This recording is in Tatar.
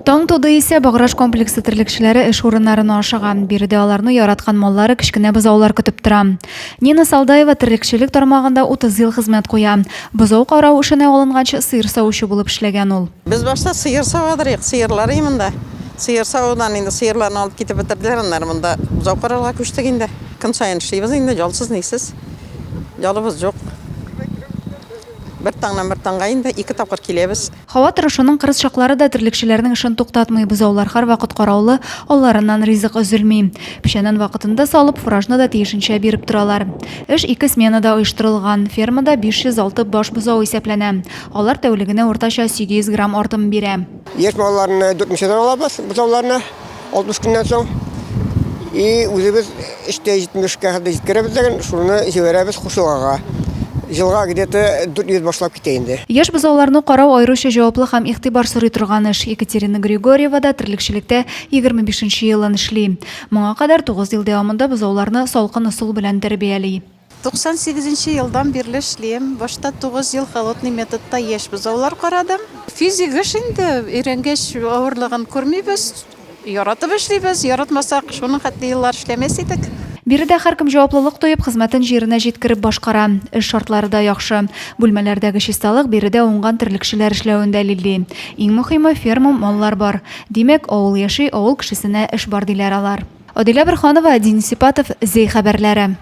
Таң туды исә Баграш комплексы терлекчеләре эш урыннарына ашаган. Биредә аларны яраткан маллары кечкенә бозаулар көтеп тора. Нина Салдаева терлекчелек тармагында 30 ел хезмәт куя. Бозау карау эшенә алынганчы сыер саучы булып эшләгән ул. Без башта сыер савадырык, сыерлар имында. Сыер саудан инде сыерларны алып китеп бетерделәр, аннары монда бозау карарга күчтек инде. Көн сайын эшлибез инде, ялсыз нисез. Ялыбыз юк. Бер таңга инде 2 тапкыр киләбез. Һава торышының кырыс чаклары да терлекчеләрнең эшен туктатмый. Бозаулар һәрвакыт караулы, алларыннан ризык өзелми. Пешәнен вакытында салып, фуражны да тиешенчә биреп торалар. Эш 2 сменада оештырылган. Фермада 506 баш бозау исәпләнә. Алар тәүлегенә уртача 800 грамм артым бирә. Яшь малларны 4-нчедән алабыз, бозауларны 60 көннән соң. И үзебез эштә 70-кә хәтле җиткерәбез дигән, шуны җибәрәбез Хушугага. Жылга где-то 400 башлап китә инде. Яшь бозауларны карау аеруча җаваплы һәм игътибар сорый торган эш. Екатерина Григорьева да терлекчелектә 25нче елын эшли. Моңа кадәр 9 ел дәвамында бозауларны салкын ысул белән тәрбияле. 98 елдан бирле эшлим. Башта 9 ел холодный методта яшь бозаулар карадым. Физик эш инде, өйрәнгәч авырлыгын күрмибез. Яратып эшлибез, яратмасак шуның хәтле еллар эшләмәс идек. Биредә һәркем җаваплылык тоеп хезмәтен җиренә җиткереп башкара. Эш шартлары да яхшы. Бүлмәләрдәге чисталык биредә уңган терлекчеләр эшләвен дәлилли. Иң мөһиме ферма маллар бар. Димәк, авыл яши, авыл кешесенә эш бар диләр алар. Адилә Бирханова, Дин Сипатов, Зей хәбәрләре.